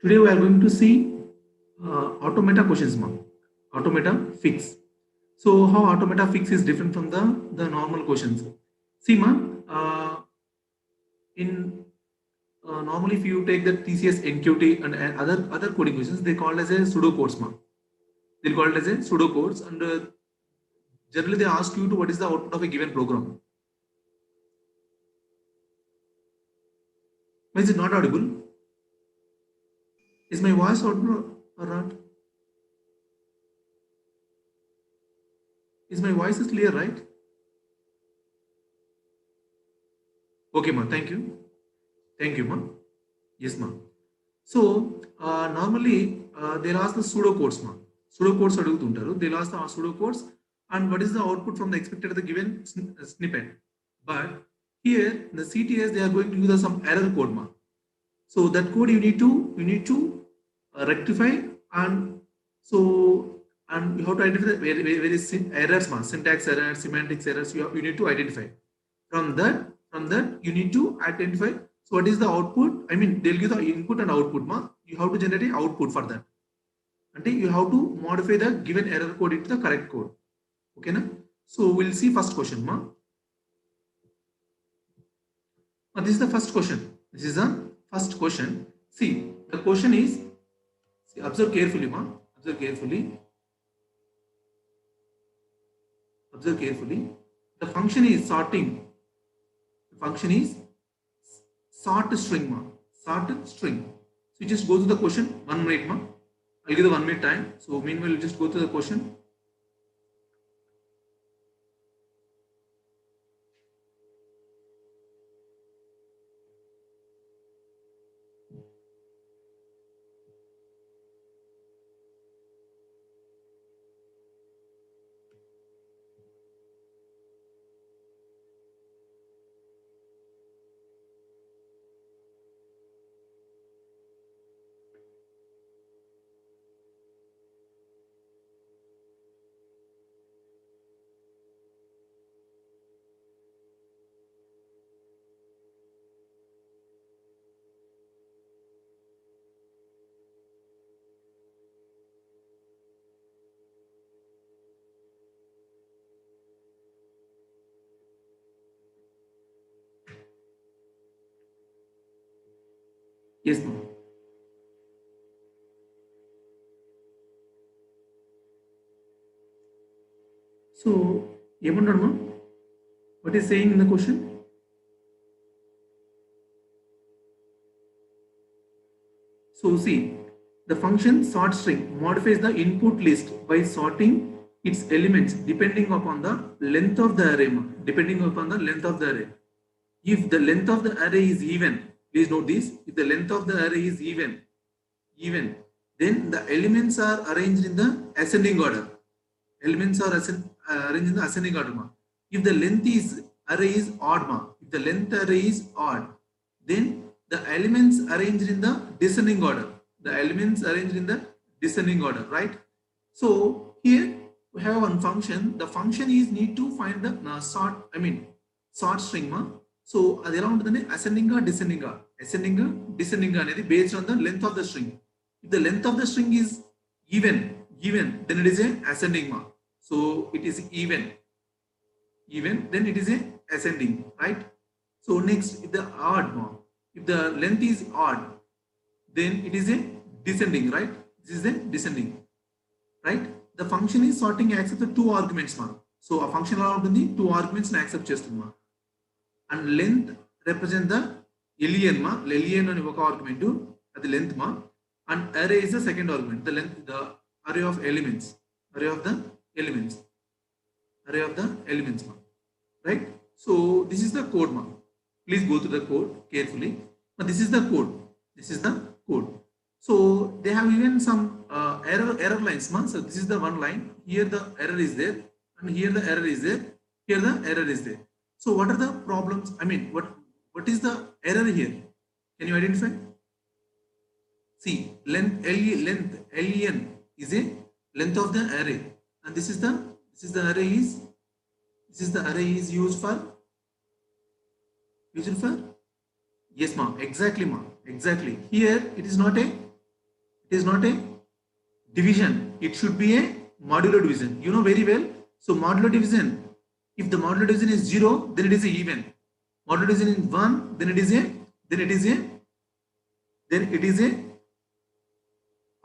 Today we are going to see automata questions, ma. Automata fix. So how automata fix is different from the normal questions. See, ma, in normally if you take the TCS NQT and other coding questions, they call as a pseudo codes, ma. They call it as a pseudo codes, and generally they ask you to what is the output of a given program. Is it not audible? Is my voice audible or not? Is my voice is clear, right? Okay, ma. Thank you. Thank you, ma. Yes, ma. So normally they'll ask the pseudo codes, ma. Pseudo codes adugutuntaru. They'll ask the pseudo codes and what is the output from the expected of the given snippet. But here the CTS they are going to use some error code, ma. So that code you need to rectify, and so and you have to identify various errors, ma. Syntax errors, semantics errors. You need to identify. From that you need to identify. So what is the output? I mean, they'll give the input and output, ma. You have to generate an output for that. And you have to modify the given error code into the correct code. Okay, na? So we'll see first question, ma. This is the first question. This is the first question. See, the question is, see, observe carefully, ma. Observe carefully. Observe carefully. The function is sorting. The function is sort string, ma. Sort string. So you just go to the question. 1 minute, ma. I'll give the 1 minute time. So meanwhile, you just go to the question. Yes, ma'am. So, ఏమన్నాడు ma? What is saying in the question? So see, the function sort string modifies the input list by sorting its elements depending upon the length of the array. Depending upon the length of the array. If the length of the array is even, please note this, if the length of the array is even, then the elements are arranged in the ascending order. Elements are arranged in the ascending order, ma. If the length is array is odd, ma. If the length array is odd, then the elements arranged in the descending order. The elements arranged in the descending order, right? So here we have one function. The function is need to find the sort string, ma. So అది ఎలా ఉంటుందంటే ascending or descending or descending అనేది based on the length of the string. If the length of the string is even, then it is a ascending, ma. So it is even, then it is a ascending, right? So next, if the odd, ma. If the length is odd, then it is a descending, right? This is a descending, right? The function is sorting accept the 2 arguments, ma. So a function ఎలా ఉంటుంది 2 arguments ని accept చేస్తుంది, ma. And length represent the len, ma. Len అని ఒక argument, అది length, ma. And array is the second argument, the length, the array of elements, ma. Right? So this is the code, ma. Please go through the code carefully. But this is the code. So they have even some error lines, ma. So this is the one line. Here the error is there, and here the error is there. Here the error is there. So what are the problems? I mean, what is the error here? Can you identify? See, length len is a length of the array, and this is the array is used for yes, ma. Exactly, ma. Exactly. Here it is not a It is not a division. It should be a modulo division. You know very well. So modulo division, if the modulo division is 0, then it is a even. Modulo division is 1, then it is a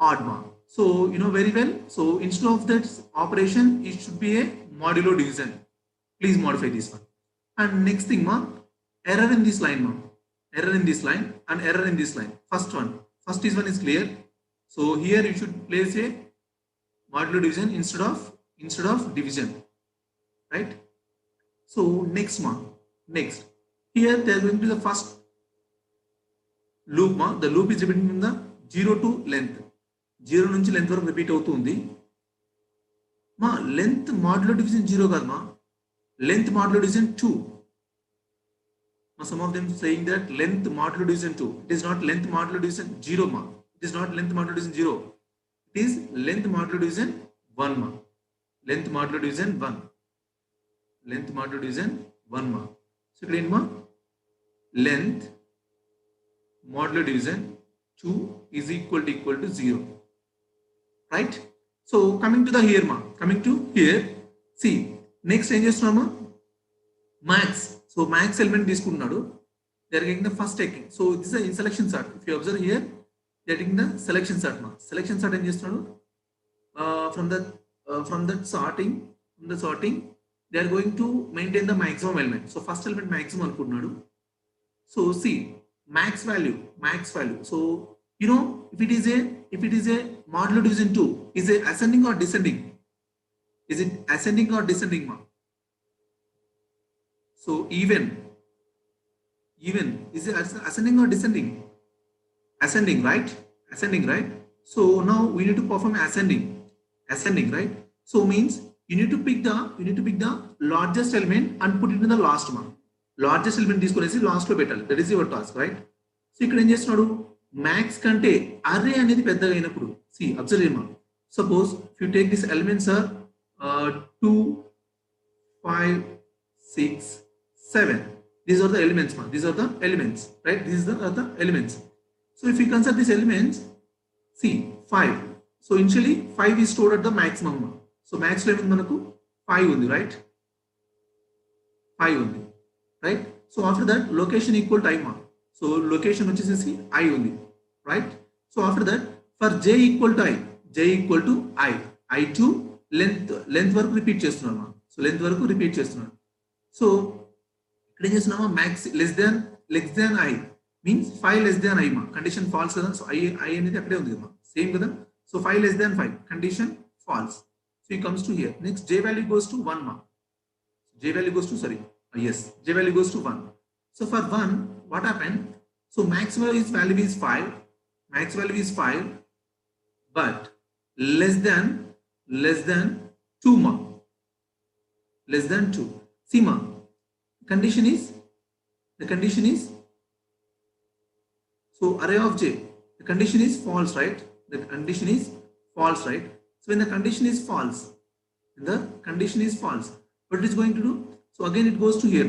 odd one. So you know very well. So instead of that operation, it should be a modulo division. Please modify this one. And next thing, error in this line, error in this line and error in this line. First one is clear. So here you should place a modulo division instead of division, right? So next here they are going to the first loop. The loop is repeating from the 0 to length. 0 నుంచి length వరకు repeat అవుతుంది. Length modulo division 0 కాదు length modulo division 2. Some of them saying that length modulo division 2. It is not length modulo division 0 It is not length modulo division 0. It is length modulo division 1 Length modulo division 1. Length modulo division 1 So again length modulo division 2 is equal to 0. Right? So coming to the here coming to here, see next changes from max. So max element తీసుకున్నాడు. They are getting the first taking. So this is a selection sort. If you observe here, they are taking the selection sort. Selection sort ఏం చేస్తున్నాడు? From the sorting, they are going to maintain the maximum element. So first element maximum అనుకున్నాడు. So see max value. So you know if it is a modulo division 2, is it ascending or descending? Is it ascending or descending? So even is it ascending or descending? Ascending, right? So now we need to perform ascending, right? So means you need to pick the largest element and put it in the last one. Largest element తీసుకొనేసి last లో పెట్టాలి. That is your task, right? So ఇక్కడ ఏం చేస్తున్నాడు, max కంటే array అనేది పెద్దగా అయినప్పుడు, see observe చేయమా. Suppose if you take these elements are 2, 5, 6, 7. These are the elements, right? These are the elements. So if you consider these elements, see 5. So initially 5 is stored at the maximum. So max level manaku 5 undi, right? 5 undi, right? So after that location equal to I. So location vachesi I undi, right? So after that for j equal to I to length వరకు repeat చేస్తున్నాను. So length వరకు repeat చేస్తున్నాను. So ఇక్కడ ఏం చేస్తున్నామా, max less than I means 5 less than I condition false కదా. So I అనేది అక్కడే ఉంది కదా, సేమ్ కదా. So 5 less than 5 condition false. So it comes to here. Next j value goes to 1 j value goes to j value goes to 1. So for 1 what happened, so max value is 5, but less than 2 less than 2. See the condition is so array of j, the condition is false, right? So when the condition is false, what it is going to do, so again it goes to here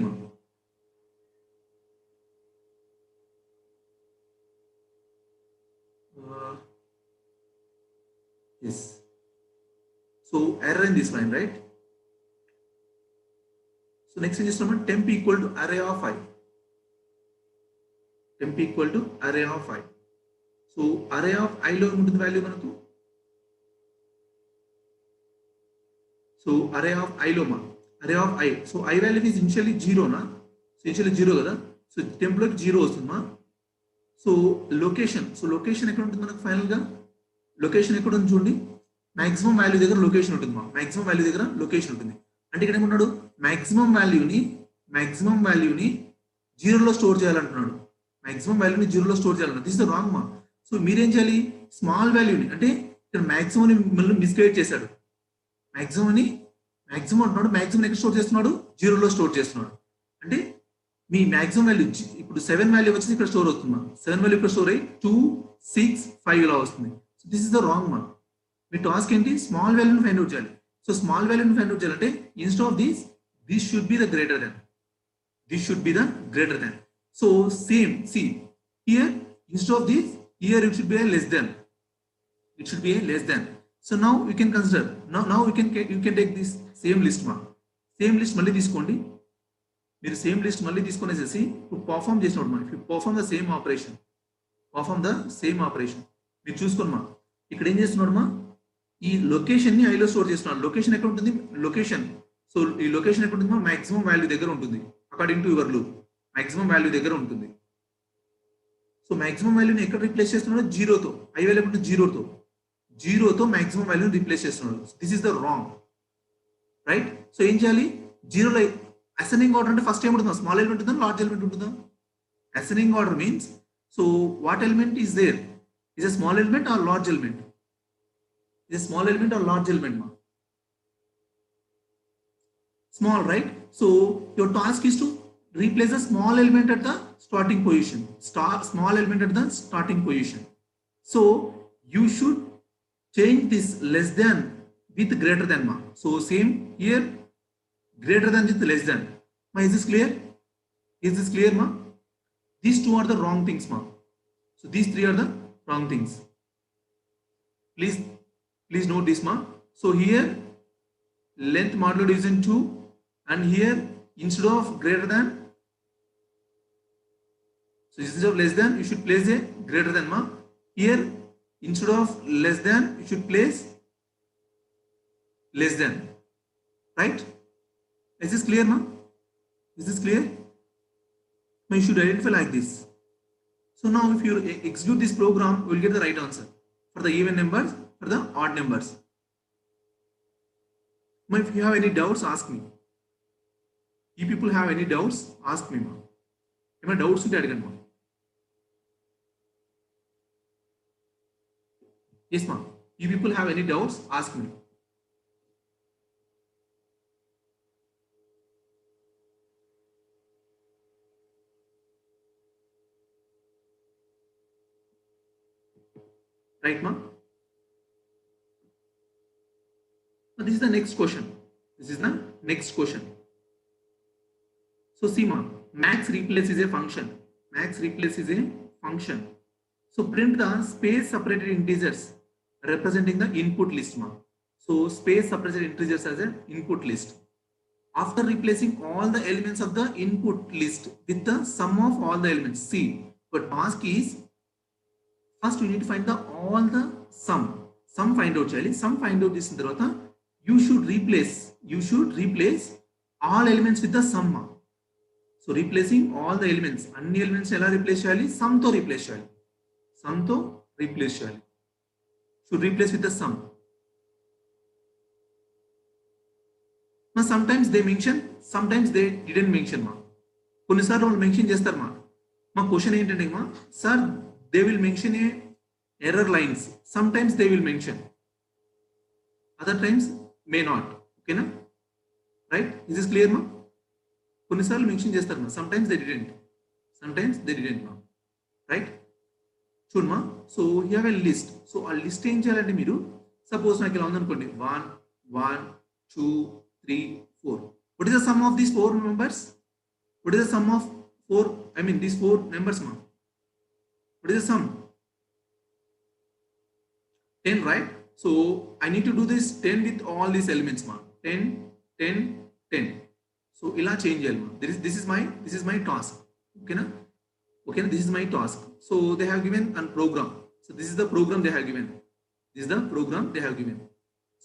yes. So error in this line, right? So next thing is temp equal to array of I. So array of I lo the value manaku. So array of I lo so I value is initially 0 na. So initially 0 kada. So temp lo 0 ostundma. So location ekkada untundi manaku final ga, location ekkada undi chudandi, maximum value దగ్గర location ఉంటుంది అంటే ఇక్కడ ఏమన్నాడు, maximum వాల్యూని 0 లో store చేయాలంటున్నాడు. This is the wrong so మీరేం చేయాలి, స్మాల్ వాల్యూని, అంటే ఇక్కడ మాక్సిమం ని మళ్ళీ మిస్గైడ్ చేశాడు. మాక్సిమం అంటున్నాడు, మాక్సిమం ఎక్కడ స్టోర్ చేస్తున్నాడు, 0 లో స్టోర్ చేస్తున్నాడు. అంటే మీ మాక్సిమం వాల్యూ ఇప్పుడు 7 వాల్యూ వచ్చి ఇక్కడ స్టోర్ అవుతుంది. 7 వాల్యూ ఇక్కడ స్టోర్ అయ్యి 2, 6, 5 ఇలా వస్తుంది. So this is the wrong me task ఏంటి, స్మాల్ వాల్యూని ఫైండ్ అవుట్ చేయాలి. సో స్మాల్ వాల్యూని ఫైండ్ అవుట్ చేయాలంటే instead of this should be the greater than. So same see here, instead of this here it should be less than. It should be a less than. So now you can consider, now you can take this same list ma. Same list మళ్ళీ తీసుకోండి. మీరు same list మళ్ళీ తీసుకొనేసేసి ఇప్పుడు perform చేసినప్పుడు మా, if you perform the same operation, మీరు చూసుకోండి మా, ఇక్కడ ఏం చేస్తున్నాడు మా, ఈ లొకేషన్ ని ఐలో స్టోర్ చేస్తున్నాడు. లొకేషన్ ఎక్కడ ఉంటుంది? లొకేషన్. సో ఈ లొకేషన్ ఎక్కడ ఉంటుంది మా? మాక్సిమం వాల్యూ దగ్గర ఉంటుంది. According to your loop maximum value దగ్గర ఉంటుంది. సో మాక్సిమం వాల్యూని ఎక్కడ రీప్లేస్ చేస్తున్నాడు? జీరోతో. ఐ వాల్యూ ఎక్కడ? జీరోతో మాక్సిమం వాల్యూని రీప్లేస్ చేస్తున్నాడు. This is the wrong, right? So ఏం చేయాలి? జీరోలో అసెండింగ్ ఆర్డర్ అంటే ఫస్ట్ ఏముంటుందా? స్మాల్ ఎలిమెంట్ ఉంటుందా, లార్జ్ ఎలిమెంట్ ఉంటుందా? Ascending order means, so what element is there? Is a small element or large element? Is a small element or large element ma? Small, right? So your task is to replace the small element at the starting position. Small element at the starting position. So you should change this less than with greater than ma. So same here, greater than with less than ma. Is this clear? Is this clear ma? These two are the wrong things ma. So these three are the wrong things. Please note this ma. So here length modulo division 2, and here instead of greater than, so instead of less than you should place a greater than ma. Here instead of less than you should place less than, right? Is this clear ma? Is this clear? You should identify like this. So now if you execute this program, you will get the right answer for the even numbers, for the odd numbers. If you have any doubts, ask me. If people have any doubts, ask me ma. If doubts unte adagandi ma. Yes ma. If people have any doubts, ask me. Right ma? This is the next question. So see ma, max replace is a function. So print the space separated integers representing the input list ma. So space separated integers as an input list. After replacing all the elements of the input list with the sum of all the elements. See, your task is, first you need to find all the sum find out cheyali. Sum find out చేసిన తర్వాత you should replace all elements with the sum. So replacing all the elements, అన్ని elements ఎలా replace చేయాలి? sum తో replace చేయాలి. Should replace with the sum. Now sometimes they mention, sometimes they didn't mention ma. కొన్నిసార్లు వాళ్ళు mention చేస్తారు మా. మా క్వశ్చన్ ఏంటంటే మా, sir they will mention a error lines. Sometimes they will mention, other times may not. Okay na? Right? Is this clear ma? కొన్నిసార్లు mention చేస్తారు మా. Sometimes they didn't ma. Right? చూడమా. So you have a list. So ఆ list ఏం చేయాలంటే మీరు, suppose నాకు ఇలా ఉందనుకోండి, 1 1 2 3 4. What is the sum of these 4 numbers? What is the sum of 4? I mean these 4 numbers ma. What is the sum? 10, right? So I need to do this 10 with all these elements ma. 10 10 10. So ila change cheyali ma. This is my task. Okay na? This is my task. So they have given a program. So this is the program they have given.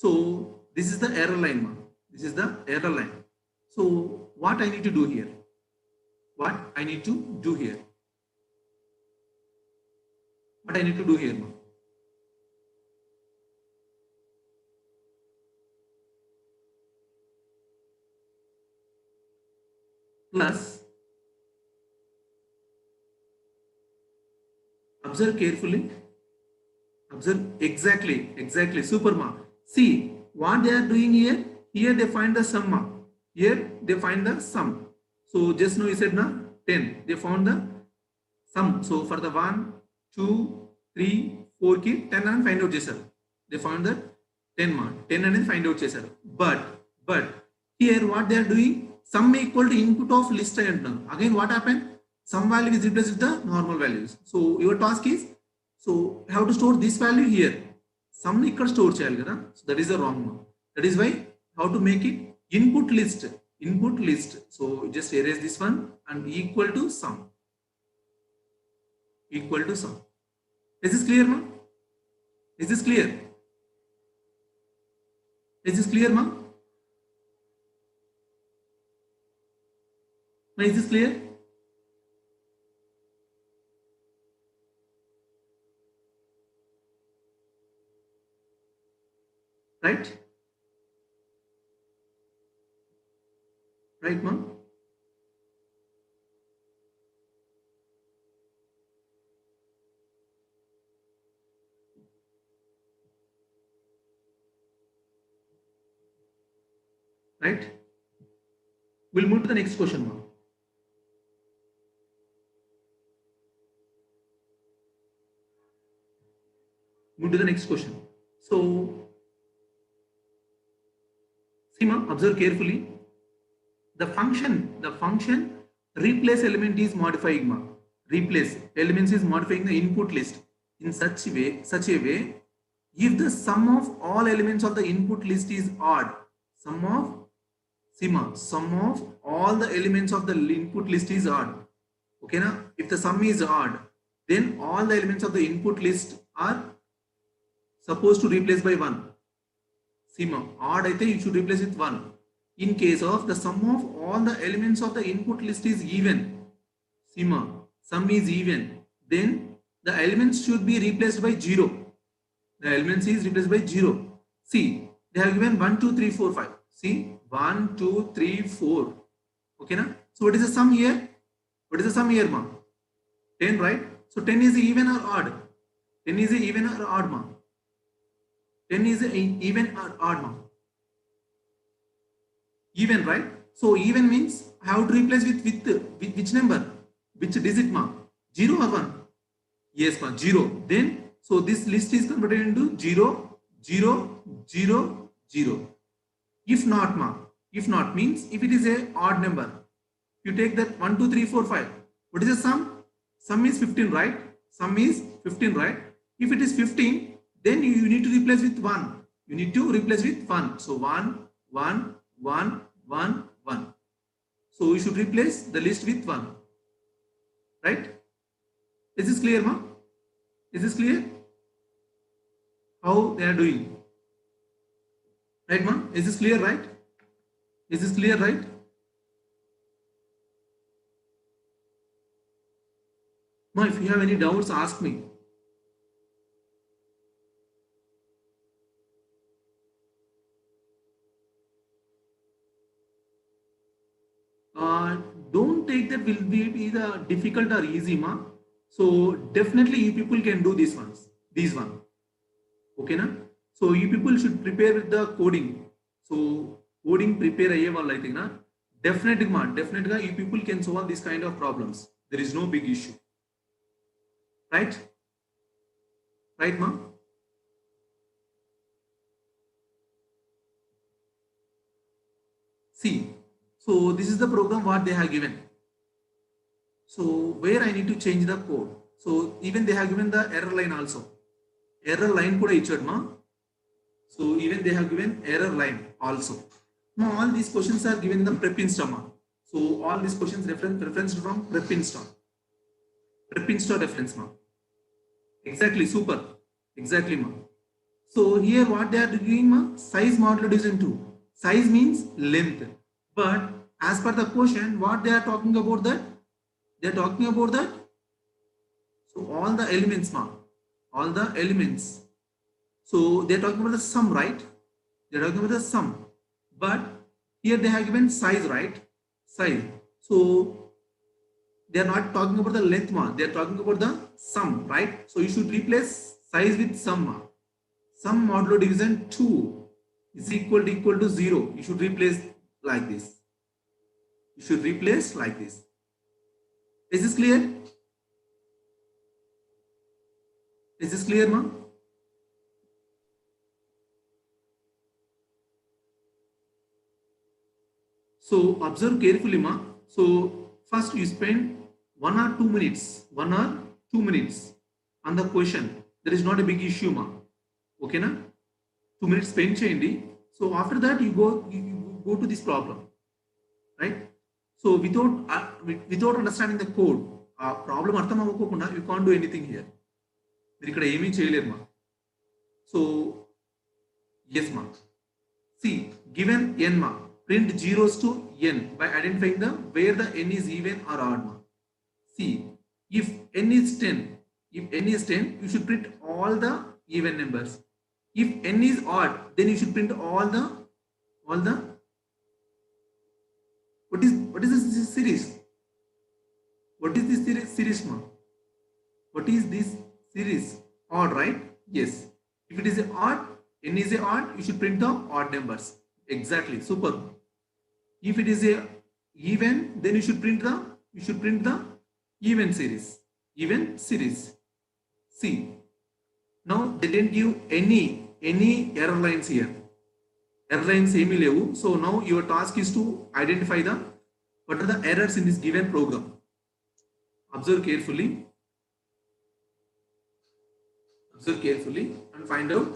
So this is the error line ma. So what I need to do here? Ma? Plus, observe carefully. Observe exactly. Super ma. See what they are doing here. Here they find the sum ma. Here they find the sum. So just now you said na 10. They found the sum. So for the 1 2 3 4 ki 10 and find out chesaru. They found that 10 ma. 10 and find out chesaru. But here what they are doing, sum equal to input of list and again what happened? Some value is replaced with the normal values. So your task is, so you have to store this value here. Sum ని ఇక్కడ store చేయాలి కదా, so that is the wrong one. That is why how to make it input list. So just erase this one and equal to sum. Is this clear, ma? Is this clear ma? Is this clear? Right, ma'am? Right, we'll move to the next question, ma'am. Move to the next question. So see, ma'am, observe carefully. The function replace element is modifying, ma. Replace elements is modifying the input list in such a way, if the sum of all elements of the input list is odd, sum of all the elements of the input list is odd. Okay, na? If the sum is odd, then all the elements of the input list are supposed to replace by 1. See, ma, odd aithe you should replace with 1. In case of the sum of all the elements of the input list is even, see, ma, sum is even, then the elements should be replaced by 0. The elements is replaced by 0. See, they have given 1 2 3 4 5. See, 1 2 3 4. Okay, na? So what is the sum here? What is the sum here, ma? 10, right? So 10 is even or odd? 10 is even or odd, ma? 10 is even or odd, ma? Even, right? So even means I have to replace with which number, which digit, ma? 0 or 1? Yes, ma, 0. Then so this list is converted into 0 0 0 0. If not, ma, if not means if it is a odd number, you take that 1 2 3 4 5. What is the sum? Sum is 15, right? Sum is 15, right? If it is 15, then you need to replace with 1. You need to replace with 1. So 1 1 1 1 1. So we should replace the list with 1. Right? Is this clear, ma? Is this clear? How they are doing? Right, ma? Is this clear, right? Is this clear, right? Ma, if you have any doubts, ask me. Don't take that will be the difficult or easy, ma. So definitely you people can do these one. Okay, na? So you people should prepare with the coding. So coding prepare ayye vallu I think, na, definitely ma, definitely you people can solve this kind of problems. There is no big issue. Right, ma? See, so this is the program what they have given. So where I need to change the code. So even they have given the error line also. Error line kuda ichadu, ma. So even they have given error line also. Now all these questions are given in the PrepInsta, ma. So all these questions referenced from PrepInsta. PrepInsta reference, ma. Exactly, super. Exactly, ma. So here what they are doing, ma, size modulo division 2. Size means length. But as per the question, what they are talking about that? They are talking about that. So all the elements, ma. All the elements. So they are talking about the sum, right? They are talking about the sum. But here they have given size, right? Size. So they are not talking about the length, ma. They are talking about the sum, right? So you should replace size with sum, ma. Sum modulo division 2 is equal to 0. You should replace like this. You should replace like this. Is this clear? Is this clear, ma? So observe carefully, ma. So first you spend 1 or 2 minutes on the question. There is not a big issue, ma. ఓకేనా 2 minutes spend చేయండి so after that you go to this problem right so without understanding the code ఆ problem అర్థం అవ్వకుండా you can't do anything here మీరు ఇక్కడ ఏమీ చేయలేరు మా so yes ma see given n ma print zeros to n by identifying the where the n is even or odd ma see if n is 10 you should print all the even numbers if n is odd then you should print all the what is this series what is this series ma what is this series odd right yes if it is a odd n is a odd you should print the odd numbers exactly super if it is a even then you should print the even series see now they didn't give any error lines here error lines emi levu so now your task is to identify the what are the errors in this given program observe carefully and find out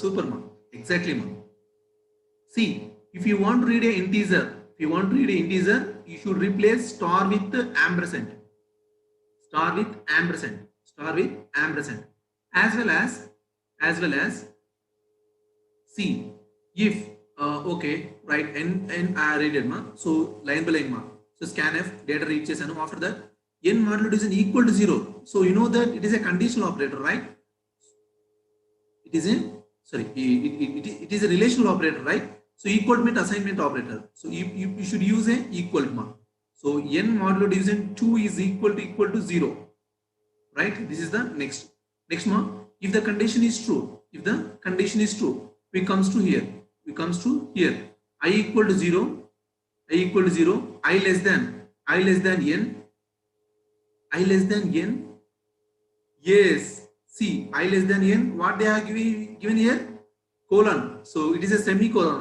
super ma exactly ma see if you want to read a integer you should replace star with ampersand as well as see if okay right n I read ma so line by line ma so scanf data read chesanu after that n modulo is equal to 0 so you know that it is a conditional operator right it is a relational operator right so equal means assignment operator so you should use a equal ma so n modulo division 2 is equal to 0 right this is the next ma if the condition is true we comes to here I equal to 0 I less than n yes see I less than n what they are given here colon so it is a semicolon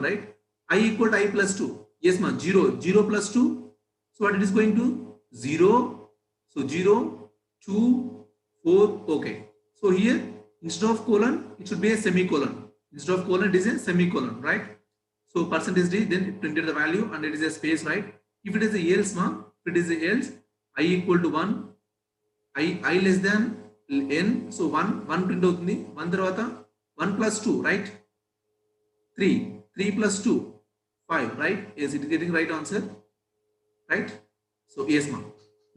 right I equal to I plus 2 yes ma 0 plus 2 so what it is going to 0 so 0 2 4 okay so here instead of colon it should be a semicolon it is a semicolon right so percentage d then it printed the value and it is a space right if it is a else ma if it is a else I equal to 1 I less than n so 1 print అవుతుంది 1 తర్వాత 1 plus 2 right 3 plus 2 5 right yes it is getting right answer right so yes ma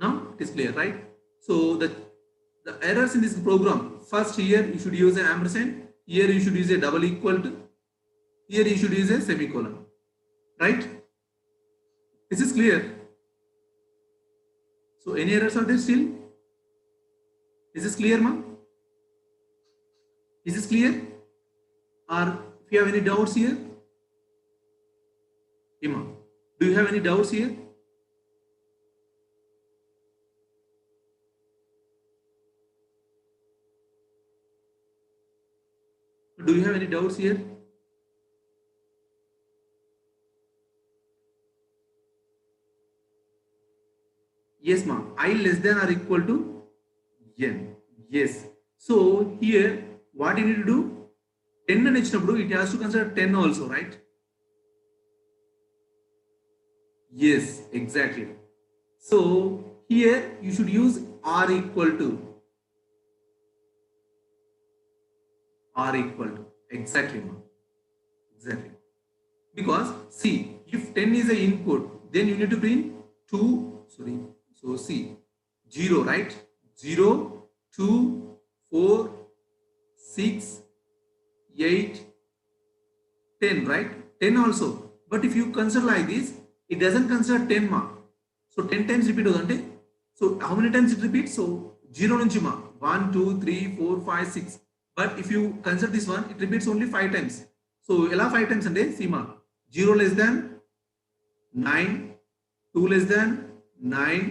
now it is clear right so the errors in this program first here you should use an ampersand here you should use a double equal to here you should use a semicolon right this is clear so any errors are there still is this clear ma is this clear or if you have any doubts here Ima do you have any doubts here do you have any doubts here yes ma I less than or equal to n yes so here what you need to do 10 and h it has to consider 10 also right yes exactly so here you should use r equal to exactly exactly because see if 10 is a input then you need to bring 2 so see 0 right 0 2 4 6 8 10 right 10 also but if you consider like this it doesn't consider 10 ma so 10 times repeat avante so how many times it repeats so 0 nunchi ma 1 2 3 4 5 6 but if you consider this one it repeats only 5 times so ela 5 times ante see ma 0 less than 9 2 less than 9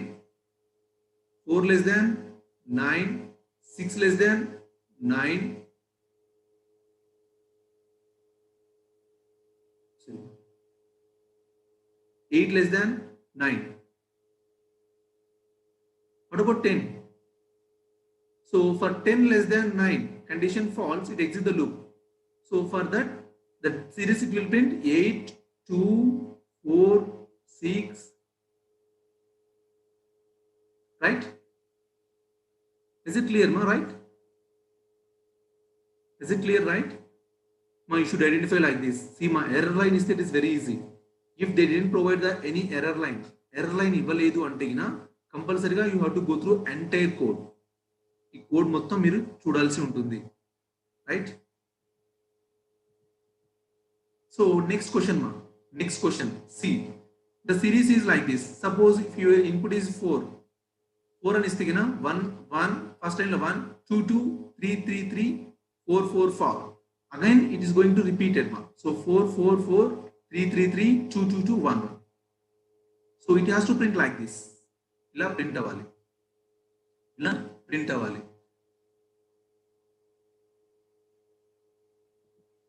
4 less than 9 6 less than 9 8 8 less than 9. What about 10? So for 10 less than 9, condition false, it exits the loop. So for that, the series it will print 8, 2, 4, 6, right? Is it clear, ma? Right? Is it clear, right? Ma, you should identify like this. See, my error line is that is very easy. If they didn't provide any error line ఇవ్వలేదు అంటే కంపల్సరీగా you have to go through entire code. ఈ code మొత్తం మీరు చూడాల్సి ఉంటుంది, right? So next question, ma. Next question. See, the series is like this. Suppose if your input is 4 అని ఇస్తే 1 1 first line 1 2 2 3 3 3 4 4 4. Again it is going to repeat it, ma. So 4 4 4 3 3 3 2 2 2 1 1. So it has to print like this. ఇలా print అవ్వాలి.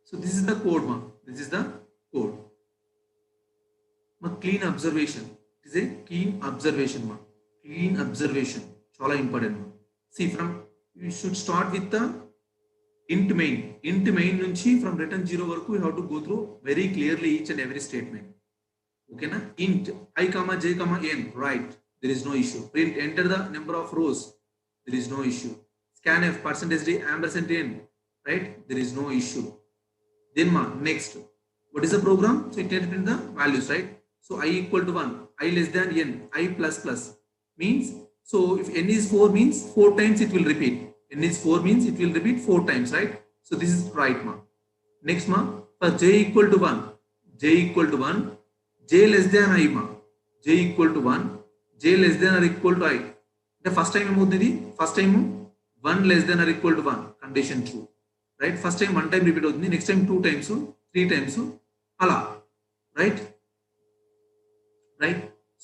So this is the code, ma. This is the code. Ma, clean observation. It is a keen observation, ma. Clean observation. Chala important, ma. See, you should start with the int main. Int main nunchi from return 0 varaku you have to go through very clearly each and every statement. Okay, na? Int I comma j comma n, right? There is no issue. Print enter the number of rows. There is no issue. Scanf percentage d ampersand n, right? There is no issue. Then ma, next, what is the program? So it can print the values, right? So I equal to 1, I less than n, I plus plus means, so if n is 4 means 4 times it will repeat. N is 4 means it will repeat 4 times, right? So this is right, ma. Next, ma, for j equal to 1, j less than I, ma. J equal to 1, j less than or equal to I. The first time first time 1 less than or equal to 1, condition true. Right? First time 1 time repeat అవుతుంది, next time 2 times, 3 times, అలా, right?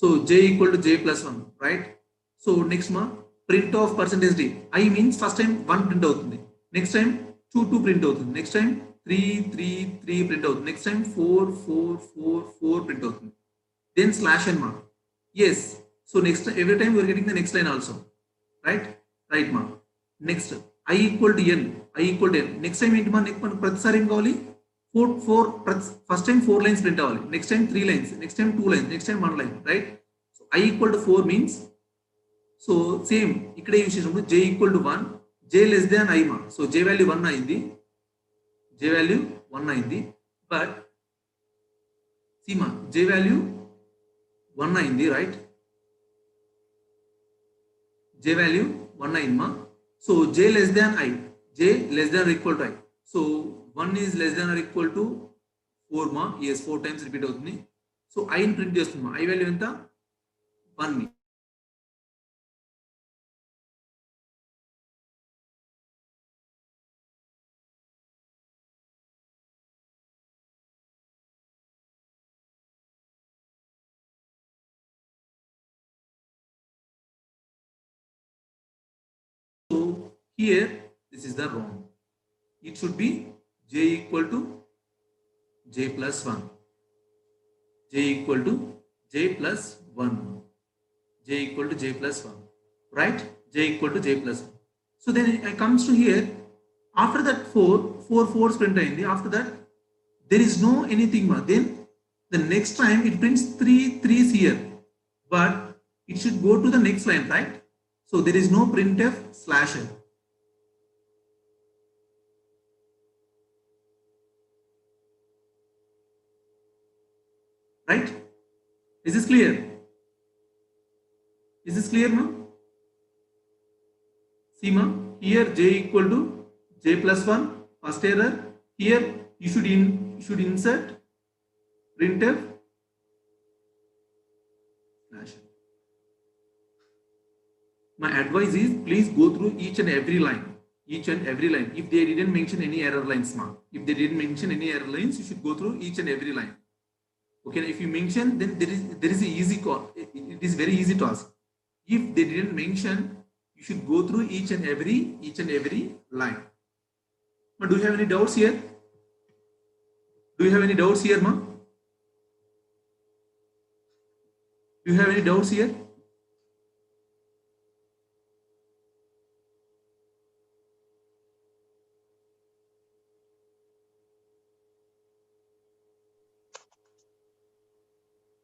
So j equal to j plus 1, right? So next ma, print of percentage d. I means first time 1 print అవుతుంది, next time 2 print అవుతుంది, next time 3 print అవుతుంది, next time 4 print అవుతుంది. Then slash n, ma. Yes. So next every time we are getting the next line also, right? Right, ma. Next I equal to n. Next time ఏంటి మన ప్రతిసారి ఏం కావాలి, 4 first time 4 lines print అవ్వాలి, next time 3 lines, next time 2 lines, next time 1 line, right? So I equal to 4 means, so same ఇక్కడే use చేసినప్పుడు j equal to 1, j less than I, మా. So j value 1 అయింది, but Seema j value 1 అయింది, right? j value 1 అయింది, మా. So j less than I, j less than or equal to I. So 1 is less than or equal to 4, ma. Yes, 4 times repeat అవుతుంది. So I in print చేస్తుంది, ma. I value ఎంత? 1. So here this is the wrong. It should be j equal to j plus 1. J equal to j plus 1. J equal to j plus 1. Right? J equal to j plus 1. So then it comes to here. After that 4 4 print ayindi. After that there is no anything more. Then the next time it prints 3 3s here. But it should go to the next line, right? So there is no printf slash n. Right? Is this clear? Is this clear, ma? See, ma, here j equal to j plus 1, first error. Here you should insert printf slash n. My advice is please go through each and every line. If they didn't mention any error lines, ma. If they didn't mention any error lines, you should go through each and every line. Okay, if you mention, then there is a easy call. It is very easy task. If they didn't mention, you should go through each and every line. Now, do you have any doubts here? Do you have any doubts here, ma? Do you have any doubts here?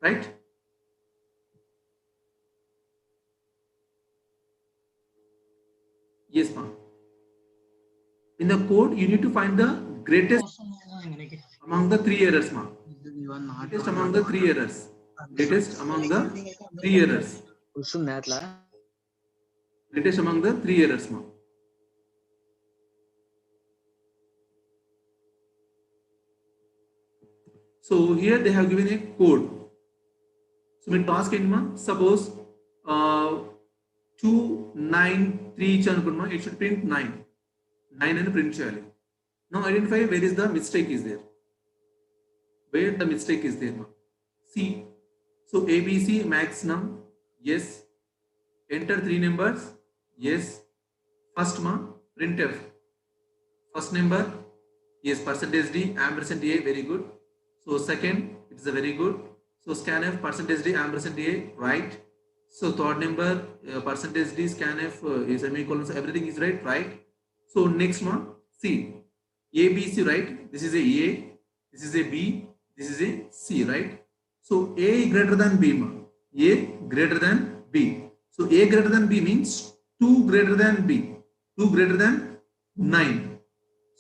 Right? Yes, ma'am. In the code, you need to find the greatest among the three errors, ma'am. Greatest among the three errors. Greatest among the three errors. Greatest among the three errors, ma'am. So here they have given a code. So we task in suppose 293 అనుకున్నా, it should print 9 అని print చేయాలి. Now identify where is the mistake is there. Where the mistake is there. See, so ABC max num, yes. Enter three numbers, yes. First printf, first number, yes. Percentage D ampersand A, very good. So second, it's a very good. So scanf percentage D ampersand A, right. So third number percentage D scanf is semicolon, so everything is right. So next one, see, A B C, right. This is a A, this is a B, this is a C, right. So A greater than B, A greater than B. So A greater than B means 2 greater than B, 2 greater than 9.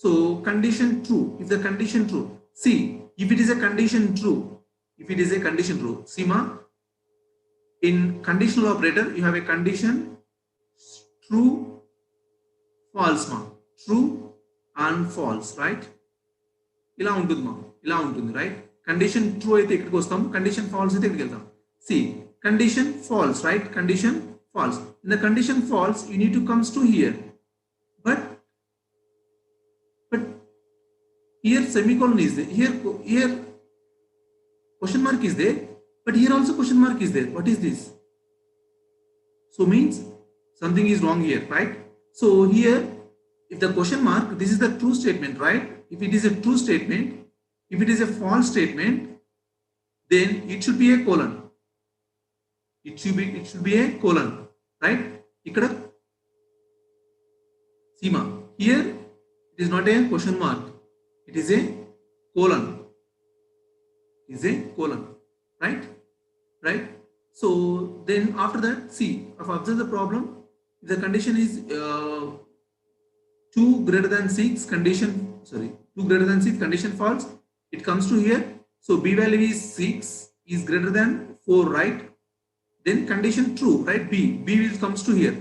So condition true. If the condition true, see, if it is a condition true, see in conditional operator you have a condition true, false true and false, right. ఇలా ఉంటుంది right. Condition true అయితే ఇక్కడికి వస్తాం, condition false అయితే ఇక్కడికి వెళ్తాం. See, condition false, right. Condition false. In the condition false, you need to comes to here, but here semicolon is there, here question mark is there, but here also question mark is there. What is this? So means something is wrong here, right. So here, if the question mark, this is the true statement, right. If it is a true statement, if it is a false statement, then it should be a colon. It should be a colon, right. Ikkada Sima, here it is not a question mark, it is a colon. Right. So then after that, see, if observe the problem, if the condition is 2 greater than 6, condition 2 greater than 6, condition false, it comes to here. So B value is 6 is greater than 4, right. Then condition true, right. B will comes to here,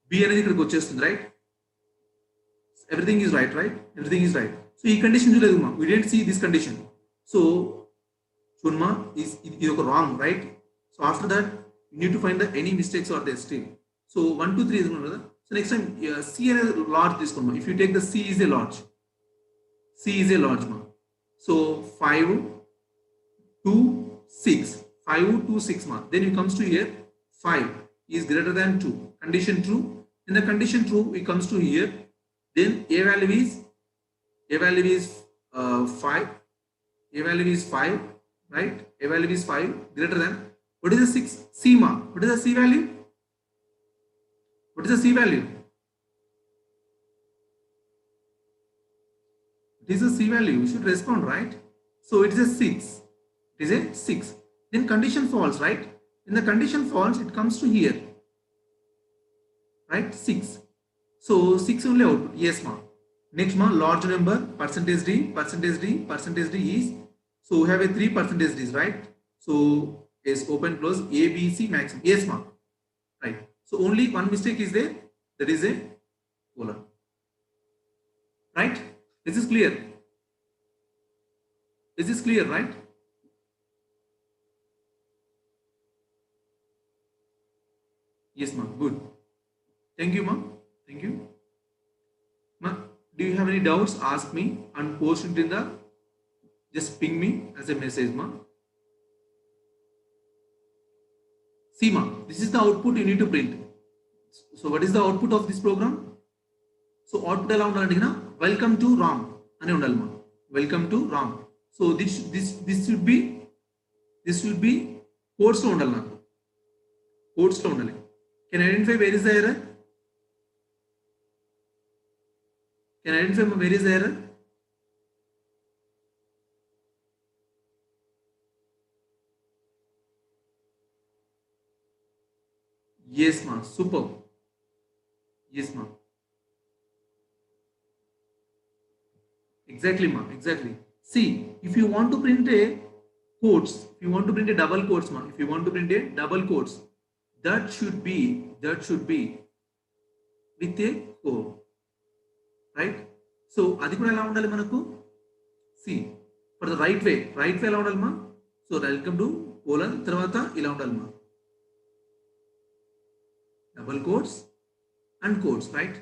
B అనేది ఇక్కడికి వచ్చేస్తుంది, right. Everything is right. Everything is right. So ఈ condition చూడలేదు మా, we didn't see this condition. So Chunma is wrong, right. So after that, you need to find the any mistakes or there still. So 1 2 3 is another. So next time C is a large, this one. If you take the C is a large, so 5 2 6, 5 2 6 then you comes to here, 5 is greater than 2, condition true. In the condition true, it comes to here, then A value is 5, right. A value is 5 greater than, what is the 6? C what is the C value? What is the C value? It is a C value, you should respond, right. So it is a 6, it is a 6. Then condition false, right. In the condition false, it comes to here, right. 6. So 6 only output, yes Next large number, percentage D is, so we have a 3 percentage D's, right. So yes, open close, A B C maximum, yes right. So only one mistake is there, that is a colon, right. This is clear, right. Yes good. Thank you thank you do you have any doubts? Ask me and post it in the, just ping me as a message See this is the output you need to print. So what is the output of this program? So output ela undalante na, welcome to RAM ani undali welcome to RAM. So this should be codes lo undali naku. Quotes లో ఉండాలి. Can identify where is the error? Can identify where is the error? Yes, ma. Super. Yes, ma. Exactly, ma. Exactly. See, if you want to print a quotes, if you want to print a double quotes, ma. If you want to print a double quotes, that should be with a code, right? So, అది కూడా ఎలా ఉండాలి మనకు? See, for the right way ఎలా ఉండాలి మా? So welcome to colon తర్వాత ఇలా ఉండాలి మా. Double quotes and quotes, right?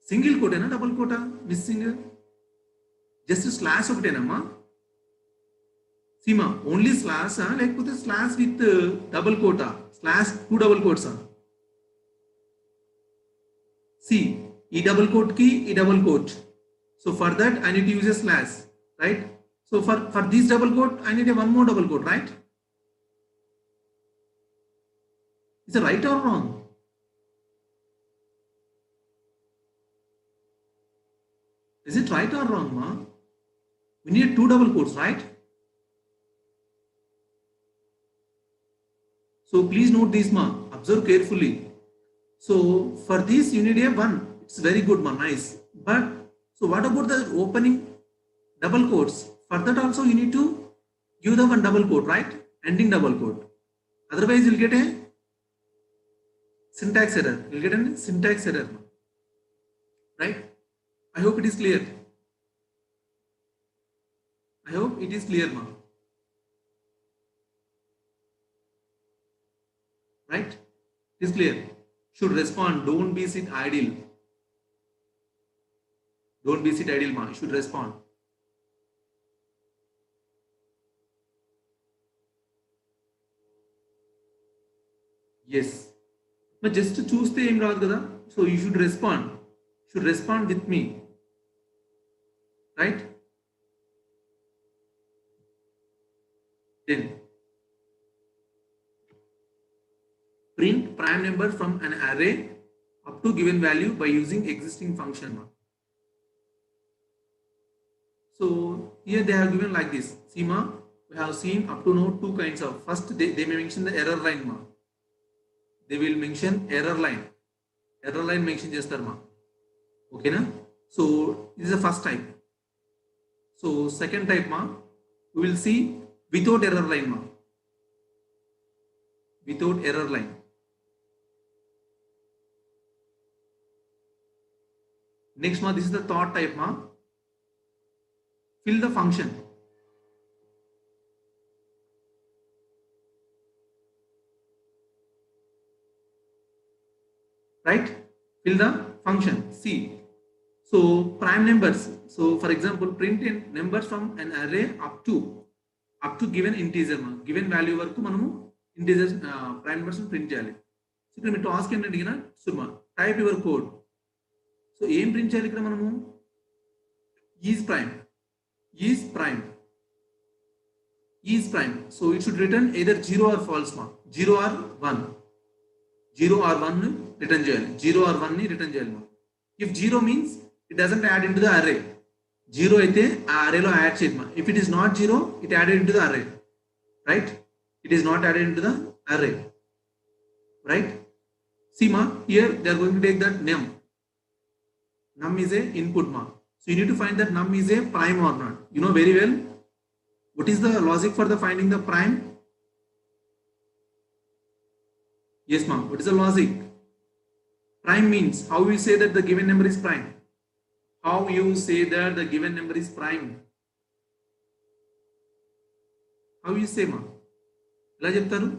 Single కోటేనా డబుల్ కోటా మిస్సింగ్? జస్ట్ స్లాష్ ఒకటేనమ్మా? సీమా ఓన్లీ స్లాషా లేకపోతే స్లాష్ విత్ డబుల్ కోటా? స్లాష్ 2 డబుల్ కోట్సా? సి ఈ డబుల్ కోట్ కి ఈ double quote. So for that I need to use a slash, right? So for this double quote I need a one more double quote, right? Is it right or wrong? Is it right or wrong, ma? We need 2 double quotes, right? So please note this, ma. Observe carefully. So for this you need a one. It's very good, ma. Nice. But so what about the opening double quotes? For that also you need to give the one double quote, right? Ending double quote. Otherwise you'll get a syntax error. You'll get a syntax error, right? I hope it is clear. I hope it is clear, ma. Right? It is clear. Should respond. Don't be sit idle. Don't be sit idle, ma. You should respond. Yes. But just to choose the aim raadu kada. So you should respond. Should respond with me. Right? Then print prime number from an array up to given value by using existing function. So here they have given like this. See, ma, we have seen up to now 2 kinds of. First they may mention the error line, ma. They will mention error line. Error line mention chestar, ma. Okay na? So this is the first type. So second type, ma, we will see without error line, ma. Without error line. Next, ma, this is the third type, ma. Fill the function. Right? Fill the function. See. So prime numbers. So for example, print in numbers from an array up to given integer, ma. Given value వరకు మనము integers prime numbers print చేయాలి. So ఇక్కడ మీ task ఏంటంటే అడిగినా సుమా type your code. So ఏం print చేయాలి ఇక్కడ మనము? Is prime. So it should return either 0 or false, ma. 0 or 1. 0 or 1 return చేయాలి. 0 or 1 ని రిటర్న్ చేయాలి, ma. If 0 means it doesn't add into the array. 0 అయితే ఆ array లో యాడ్ చేయదు, ma. If it is not 0, it added into the array. Right? It is not added into the array. Right? See, ma, here they are going to take that num. Num is a input, ma. So you need to find that num is a prime or not. You know very well. What is the logic for the finding the prime? Yes, ma'am. What is the logic? Prime means how you say that the given number is prime. How you say that the given number is prime? How you say, ma'am? ఎలా చెప్తారు?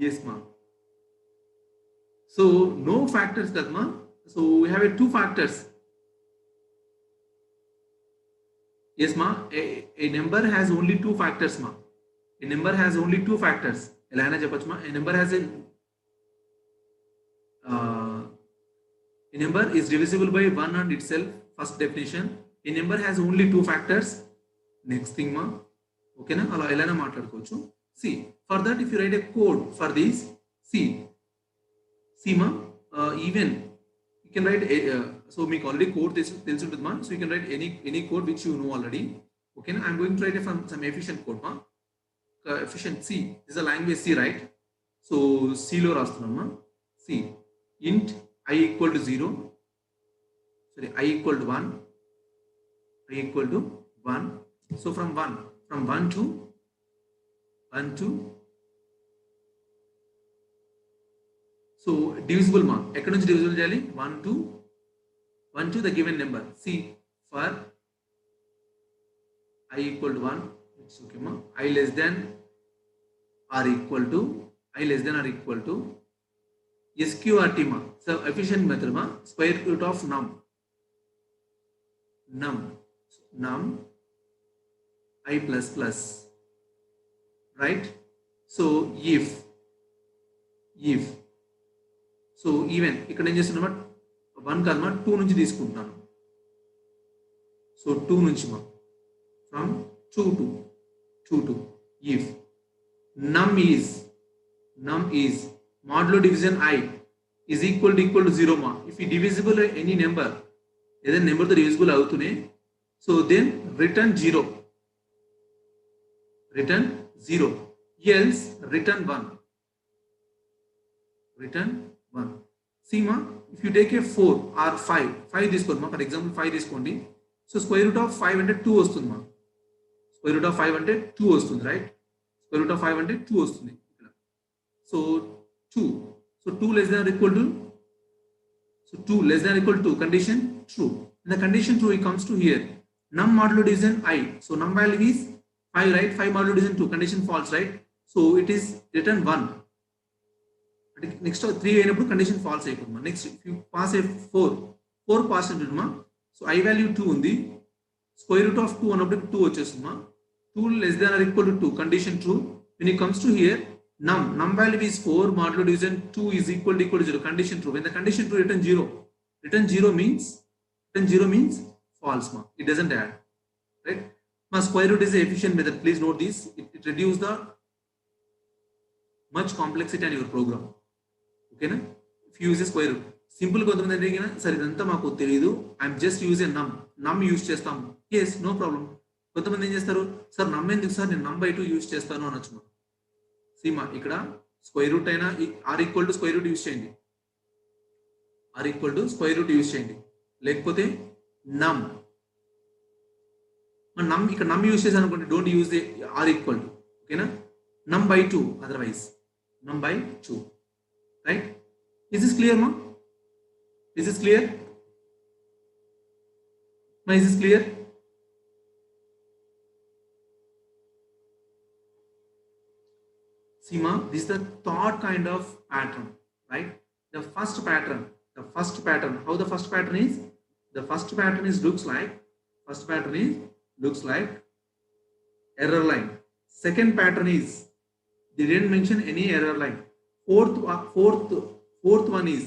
Yes, ma'am. So no factors, that, ma'am. So we have 2 factors. Yes, ma'am. A number has only 2 factors, ma'am. A number has only 2 factors. ఎలా అయినా చెప్పొచ్చు, ma'am. A number has a A number is divisible by 1 and itself, first definition. A number has only two factors, next thing ma. Okay na, ala elana maatladukochu. See, for that if you write a code for this, see ma, even you can write so meeku already code telusuntadi ma, so you can write any code which you know already. Okay na, I am going to write some efficient code ma. Efficient C, this is a language C, right? So C lo rastunnam ma. C int I equal to 0, sorry, I equal to 1, I equal to 1. So from 1 to so divisible ma, ekkada nunchi divisible cheyali, 1 to the given number. See, for I equal to 1, it's okay ma, I less than or equal to SQRT ma, so efficient method ma, square root of num I plus plus, right? So if so even ikkada em chestunnama 1 కాదు మా 2 నుంచి తీసుకుంటాను. So 2 నుంచి మా from 2 to if num is modulo division I is equal to 0 ma, if it divisible any number, either number to divisible avutune, so then return 0, else return 1. See ma, if you take a 4 or 5 తీసుకోండి మా, for example 5 తీసుకోండి. So square root of 5 అంటే 2 వస్తుంది మా, square root of 5 అంటే 2 వస్తుంది, right? Square root of 5 అంటే 2 వస్తుంది ఇక్కడ. So 2 less than or equal to, so 2 less than or equal to condition true. In the condition true, it comes to here num modulo division I, so num value is 5, right? 5 modulo division 2, condition false, right? So it is return 1. Next 3 అయినప్పుడు condition false అయిపోతుంది. Next if you pass a 4 pass into ma, so I value 2 ఉంది, square root of 2 అన్నప్పుడు 2 వచ్చేస్తుంది మా, 2 less than or equal to 2, condition true. When it comes to here num value is 4, modulo division 2 is equal to 0, condition true. When the condition true, return 0 means false ma, it doesn't add, right? Ma, square root is an efficient method, please note this, it reduces the much complexity in your program. Okay na, if you use a square root, simple కొంతమంది అడిగినా సరే ఇదంతా మాకు తెలియదు, I'm just use a నమ్ use చేస్తాము, yes no problem. కొంతమంది ఏం చేస్తారు, సార్ నమ్ ఎందుకు సార్, నేను నమ్ బై 2 యూజ్ చేస్తాను అనొచ్చు. సీమా ఇక్కడ స్క్వేర్ రూట్ అయినా or equal to square root use చేయండి, లేకపోతే నమ్ ఇక్కడ నమ్ యూజ్ చేశాను అనుకోండి, don't use the or equal to, ఓకేనా, num by 2, otherwise num by 2, right? Is this clear ma? Is this clear? Ma, is this clear? See ma, this is the third kind of pattern, right? The first pattern, how the first pattern is? The first pattern looks like error line. Second pattern is, they didn't mention any error line. Fourth one is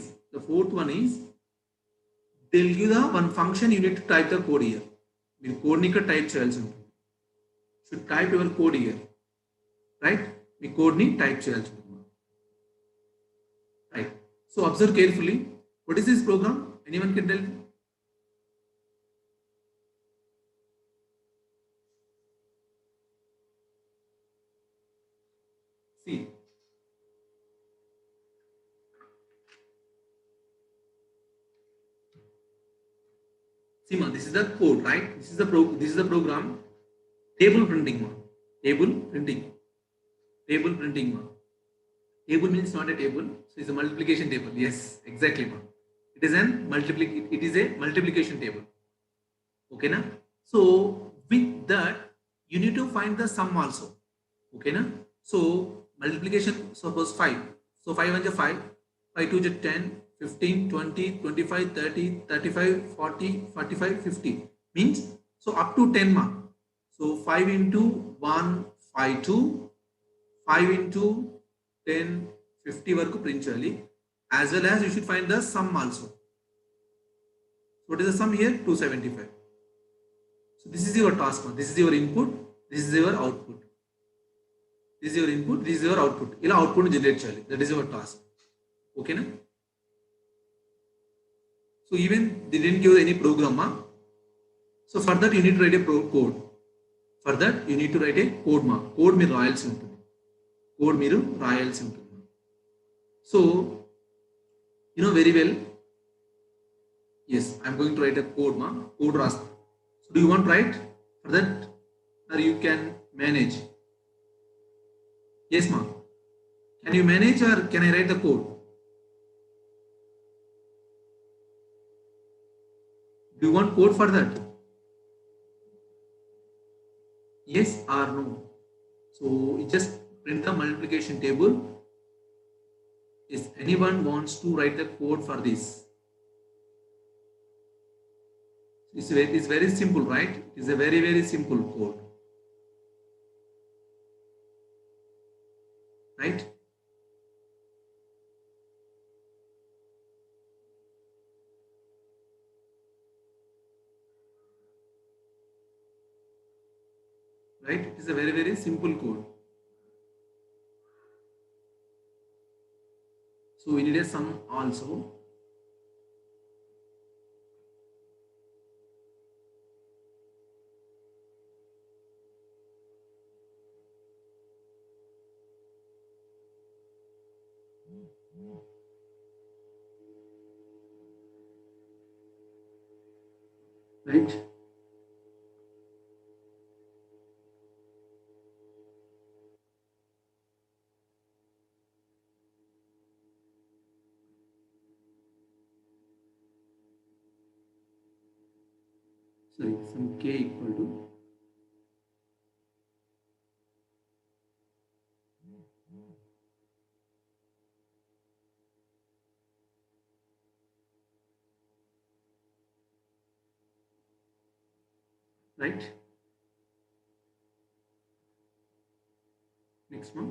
they'll give the one function, you need to type the code here. మీరు కోడ్ని ఇక్కడ type చేయాల్సి ఉంటుంది, should type your code here, right? మీ కోడ్ని type చేయాల్సి ఉంటుంది, right? So observe carefully, what is this program? Anyone can tell me? See, ma, this is the code, right? This is the program. Table printing ma, table printing ma. Table means not a table, so it's a multiplication table. Yes, exactly ma, it is a multiplication table, okay na? So with that you need to find the sum also, okay na? So multiplication, suppose 5, so 5 1 is 5, 5 2 is 10, 15, 20, 25, 30, 35, 40, 45, 50 means, so up to 10 ma. So 5 into 1, 5 2, 5 into 10, 50 వరకు print చేయాలి, as well as you should find the sum also. What is the sum here? 275. So this is your task now. This is your input. This is your output. This is your input. This is your output. Ila output generate cheyali. That is your task. Okay na? So even they didn't give any program. So for that you need to write a code. For that you need to write a code. Code మీరు రాయాల్సి ఉంటుంది. Code మీరు రాయాల్సి ఉంటుంది. So you know very well. Yes, I am going to write a code. Code rasta. So do you want to write for that, or you can manage? Yes, ma. Can you manage, or can I write the code? Do you want code for that? Yes or no? So you just print the multiplication table. If anyone wants to write the code for this, it's very simple, right? It's a very, very simple code, right? Right? It's a very, very simple code. So we need a sum also. Right? Sorry, some k equal to right. Next one.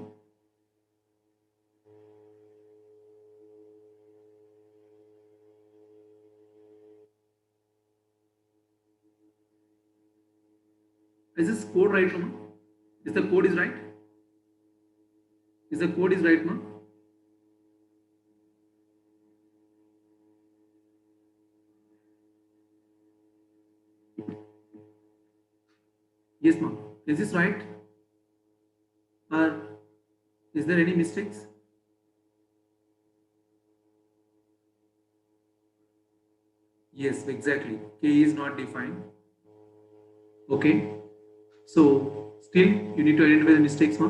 Is this code right, ma? Is the code is right? Is the code is right, ma? Yes, ma. Is this right? Or is there any mistakes? Yes, exactly. K is not defined. Okay. So still you need to identify the mistakes, ma.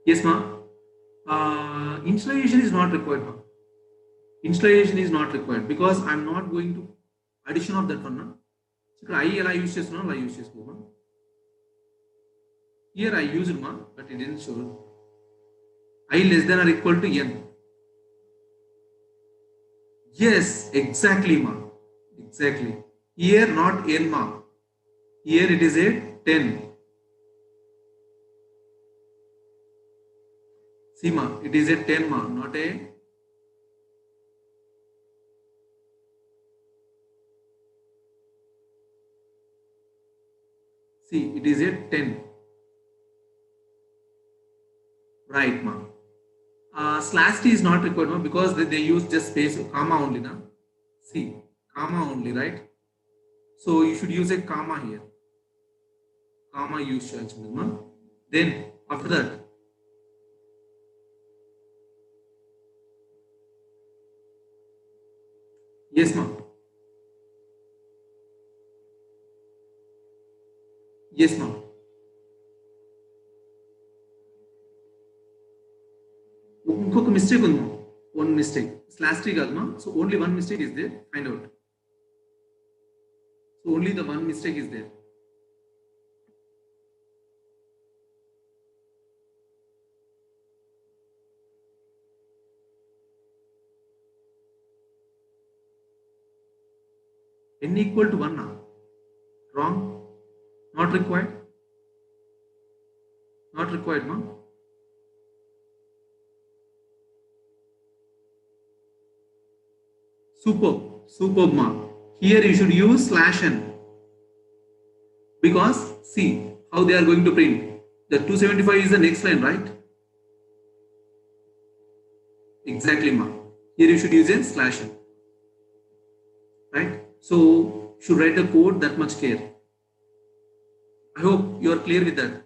Yes, ma. Initialization is not required, ma. Initialization is not required because I'm not going to addition of that one. Na? So I use చేస్తున్నాను అలా use చేసుకోమా. Here I used ma, but it didn't show. I less than or equal to n. Yes, exactly, ma. Exactly. Here not n, ma. Here it is a 10. See, ma, it is a 10, ma, not a. See, it is a 10. Right, ma. Slash t is not required, ma, because they use just space, comma only, na. See, comma only, right? So you should use a comma here. Comma use చేయాల్సింది, ma. Then after that, yes, ma. Yes, ma. ఇంకొక mistake ఉంది, మా. One mistake. Slash t కాదు, ma. So only one mistake is there. Find out. So only the one mistake is there. N equal to 1, na. Wrong. Not required. Not required, ma. Superb ma. Here you should use slash n, because see how they are going to print. The 275 is the next line, right? Exactly ma. Here you should use a slash n, right? So should write the code that much care. I hope you are clear with that.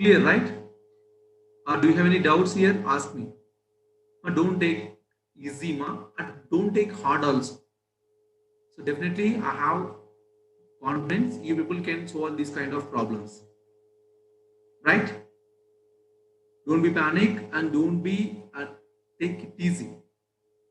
Clear, right? Do you have any doubts here? Ask me. Don't take easy ma, and don't take hard also. So definitely I have confidence you people can solve these kind of problems, right? Don't be panic and don't be take it easy.